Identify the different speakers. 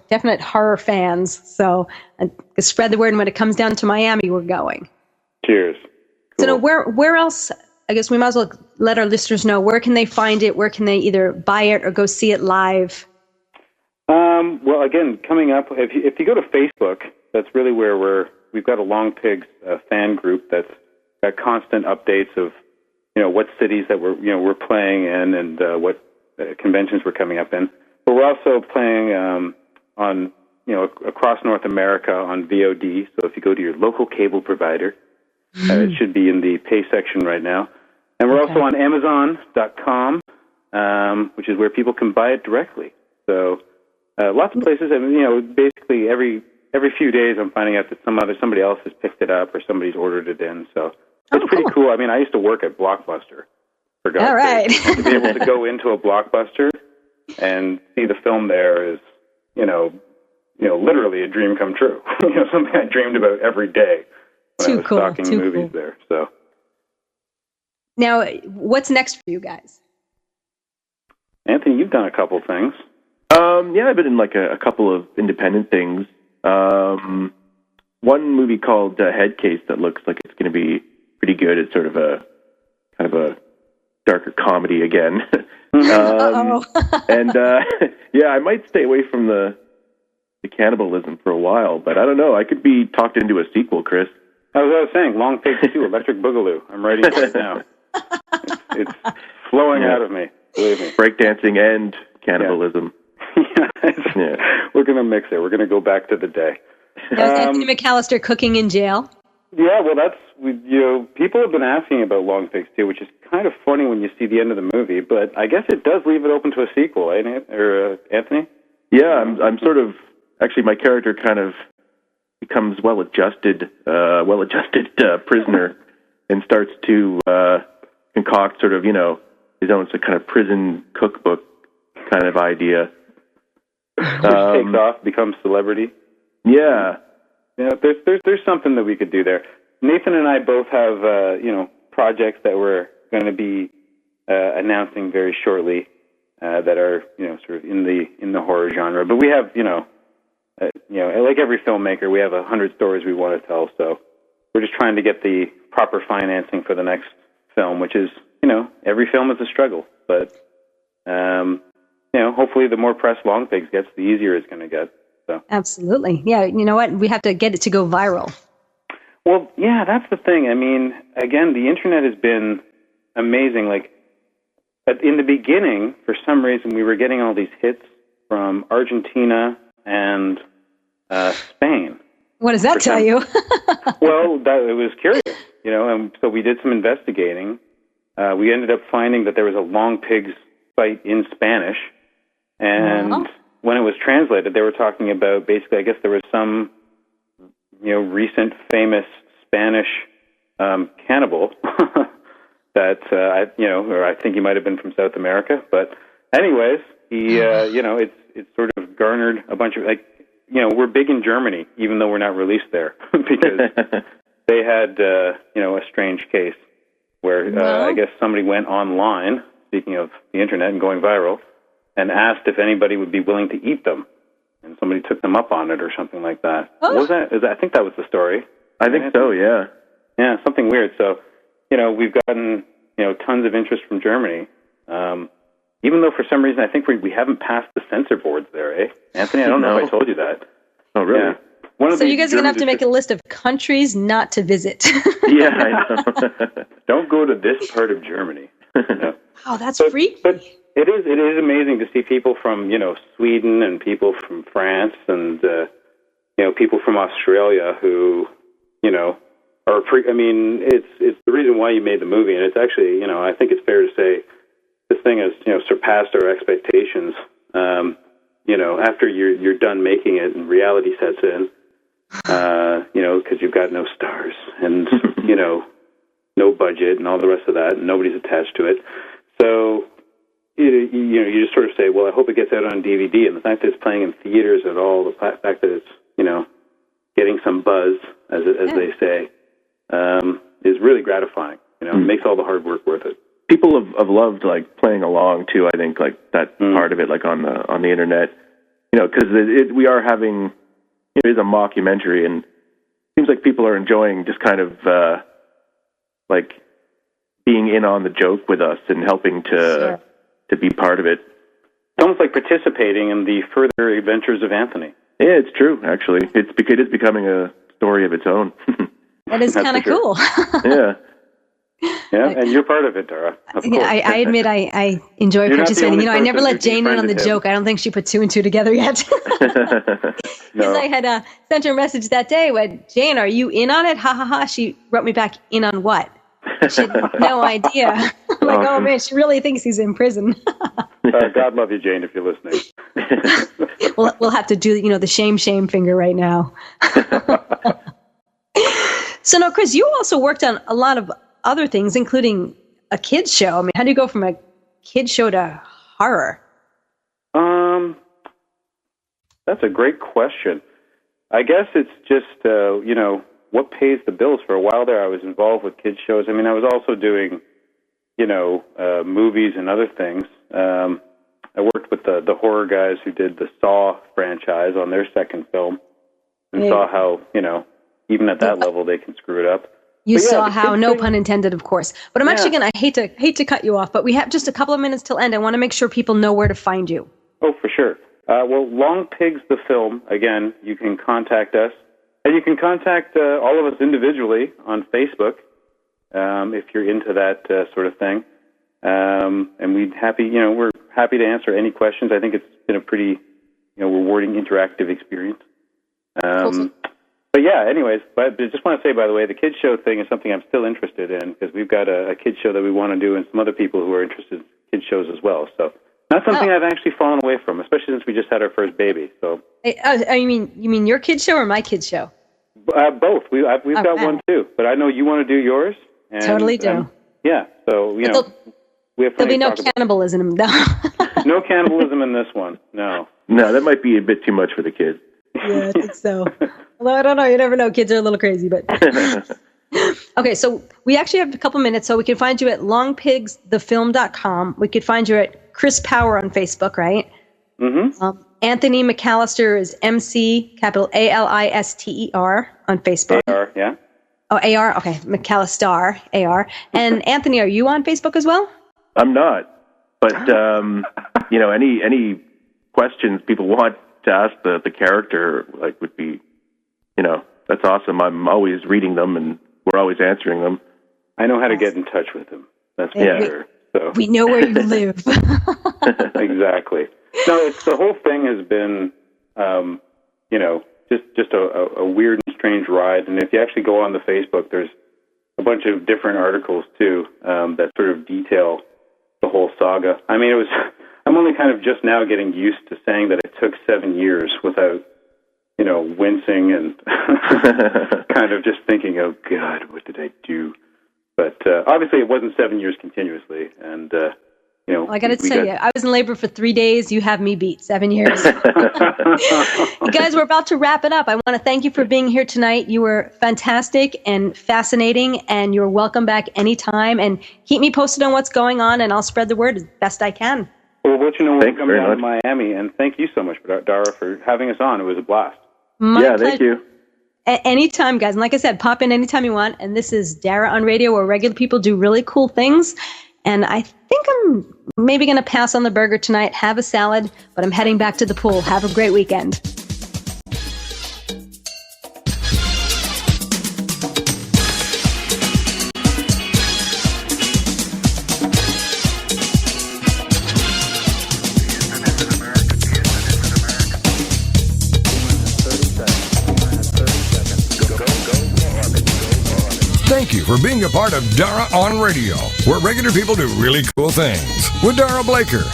Speaker 1: definite horror fans. So spread the word. And when it comes down to Miami, we're going.
Speaker 2: Cheers.
Speaker 1: Cool. So now where else? I guess we might as well let our listeners know, where can they find it? Where can they either buy it or go see it live?
Speaker 2: Well, again, coming up, if you go to Facebook, that's really where we've got a Long Pigs fan group that's got constant updates of, what cities that we're playing in and what conventions we're coming up in. But we're also playing on, across North America on VOD. So if you go to your local cable provider, it should be in the pay section right now. And we're also on Amazon.com, which is where people can buy it directly. So lots of places. And basically every few days, I'm finding out that somebody else has picked it up or somebody's ordered it in. So it's pretty cool. I mean, I used to work at Blockbuster. For God's sake. To be able to go into a Blockbuster and see the film there is, literally a dream come true. Something I dreamed about every day when I was stocking movies there. So.
Speaker 1: Now, what's next for you guys?
Speaker 2: Anthony, you've done a couple things.
Speaker 3: Yeah, I've been in a couple of independent things. One movie called Head Case that looks like it's going to be pretty good. It's sort of a kind of a darker comedy again. And I might stay away from the cannibalism for a while, but I don't know. I could be talked into a sequel, Chris.
Speaker 2: As I was saying, Long Pigs 2, Electric Boogaloo. I'm writing it right now. It's flowing out of me, believe me.
Speaker 3: Breakdancing and cannibalism.
Speaker 2: We're going to mix it. We're going to go back to the day.
Speaker 1: Anthony McAllister cooking in jail?
Speaker 2: Yeah, well, people have been asking about Long Pigs 2, which is kind of funny when you see the end of the movie, but I guess it does leave it open to a sequel, ain't it? Or Anthony?
Speaker 3: Yeah, I'm sort of, actually my character kind of becomes well-adjusted prisoner and starts to concoct sort of, his own kind of prison cookbook kind of idea.
Speaker 2: Which takes off, becomes celebrity.
Speaker 3: Yeah.
Speaker 2: Yeah, there's something that we could do there. Nathan and I both have, projects that we're going to be announcing very shortly that are, sort of in the horror genre. But we have, like every filmmaker, we have 100 stories we want to tell. So we're just trying to get the proper financing for the next film, which is, every film is a struggle. But, hopefully the more press Long Pigs gets, the easier it's going to get. So.
Speaker 1: Absolutely. Yeah, you know what? We have to get it to go viral.
Speaker 2: Well, yeah, that's the thing. I mean, again, the internet has been amazing. In the beginning, for some reason, we were getting all these hits from Argentina and Spain.
Speaker 1: What does that tell you?
Speaker 2: Well, it was curious, and so we did some investigating. We ended up finding that there was a Long Pigs site in Spanish, and when it was translated, they were talking about basically, I guess there was some, recent famous Spanish cannibal that, or I think he might have been from South America. But anyways, he, it's sort of garnered a bunch of, we're big in Germany, even though we're not released there, because they had, a strange case where I guess somebody went online, speaking of the internet and going viral, and asked if anybody would be willing to eat them. And somebody took them up on it or something like that. Oh. What was that? I think that was the story.
Speaker 3: I think so, yeah.
Speaker 2: Yeah, something weird. So, we've gotten, tons of interest from Germany. Even though for some reason I think we haven't passed the censor boards there, eh? Anthony, I don't know if I told you that.
Speaker 3: Oh, really?
Speaker 2: Yeah.
Speaker 1: So you guys are going to have to make a list of countries not to visit.
Speaker 3: Yeah, I know.
Speaker 2: Don't go to this part of Germany.
Speaker 1: Oh, that's freaky.
Speaker 2: But it is amazing to see people from, Sweden and people from France and, people from Australia who, are it's the reason why you made the movie. And it's actually, I think it's fair to say this thing has, surpassed our expectations. After you're done making it and reality sets in, because you've got no stars and, no budget and all the rest of that, and nobody's attached to it. So, you just sort of say, well, I hope it gets out on DVD. And the fact that it's playing in theaters at all, the fact that it's, getting some buzz, as they say, is really gratifying. It makes all the hard work worth it.
Speaker 3: People have loved playing along too. I think that part of it, on the internet. because we are having, it is a mockumentary, and it seems like people are enjoying just kind of like being in on the joke with us and helping to be part of it.
Speaker 2: It's almost like participating in the further adventures of Anthony.
Speaker 3: Yeah, it's true, actually. It is becoming a story of its own.
Speaker 1: That is kind of cool.
Speaker 3: Yeah.
Speaker 2: Yeah, and you're part of it, Dara.
Speaker 1: Yeah, I admit I enjoy participating. I never let Jane in on the joke. I don't think she put two and two together yet. Because I had sent her a message that day when, Jane, are you in on it? Ha ha ha. She wrote me back, in on what? She had no idea. I'm like, oh man, she really thinks he's in prison.
Speaker 2: God love you, Jane, if you're listening.
Speaker 1: We'll have to do, the shame finger right now. So now, Chris, you also worked on a lot of other things, including a kids show. I mean, how do you go from a kids show to horror?
Speaker 2: That's a great question. I guess it's just, what pays the bills. For a while there, I was involved with kids shows. I mean, I was also doing, movies and other things. I worked with the horror guys who did the Saw franchise on their second film and saw how, even at that level, they can screw it up.
Speaker 1: You saw how, no pun intended, of course. But I'm actually going to, I hate to cut you off, but we have just a couple of minutes till end. I want to make sure people know where to find you.
Speaker 2: Oh, for sure. Long Pigs, the film, again, you can contact us. And you can contact all of us individually on Facebook if you're into that sort of thing. And we're happy to answer any questions. I think it's been a pretty, rewarding, interactive experience. But yeah, anyways, but I just want to say, by the way, the kids show thing is something I'm still interested in because we've got a kids show that we want to do and some other people who are interested in kids shows as well. So not something I've actually fallen away from, especially since we just had our first baby. So
Speaker 1: you mean your kids show or my kids show?
Speaker 2: Both. We've got one too, but I know you want to do yours. And,
Speaker 1: totally do.
Speaker 2: Yeah. So we have.
Speaker 1: There'll be no cannibalism.
Speaker 2: No cannibalism in this one. No.
Speaker 3: No, that might be a bit too much for the kids.
Speaker 1: Yeah, I think so. Although I don't know, you never know. Kids are a little crazy, but okay. So we actually have a couple minutes, so we can find you at longpigsthefilm.com. We could find you at Chris Power on Facebook, right? Mm-hmm. Anthony McAllister is MC, capital ALISTER on Facebook.
Speaker 2: AR, yeah.
Speaker 1: Oh, AR. Okay, McAllister, AR. And Anthony, are you on Facebook as well?
Speaker 3: I'm not, but any questions people want to ask the character, like, would be, that's awesome. I'm always reading them and we're always answering them.
Speaker 2: I know how to get in touch with him. That's for sure. So.
Speaker 1: We know where you live.
Speaker 2: Exactly. No, the whole thing has been, just a weird and strange ride. And if you actually go on the Facebook, there's a bunch of different articles too that sort of detail the whole saga. I mean, I'm only kind of just now getting used to saying that it took 7 years without, wincing and kind of just thinking, oh God, what did I do? But obviously it wasn't 7 years continuously. And,
Speaker 1: I got to tell you, I was in labor for 3 days. You have me beat 7 years. You guys, we're about to wrap it up. I want to thank you for being here tonight. You were fantastic and fascinating, and you're welcome back anytime. And keep me posted on what's going on, and I'll spread the word as best I can.
Speaker 2: Well, we'll let you know when we come down to Miami. And thank you so much, Dara, for having us on. It was a blast.
Speaker 1: My pleasure.
Speaker 3: Thank you.
Speaker 1: Anytime, guys. And like I said, pop in anytime you want. And this is Dara on Radio, where regular people do really cool things. And I think I'm maybe going to pass on the burger tonight, have a salad, but I'm heading back to the pool. Have a great weekend.
Speaker 4: Thank you for being a part of Dara on Radio, where regular people do really cool things. With Dara Blaker.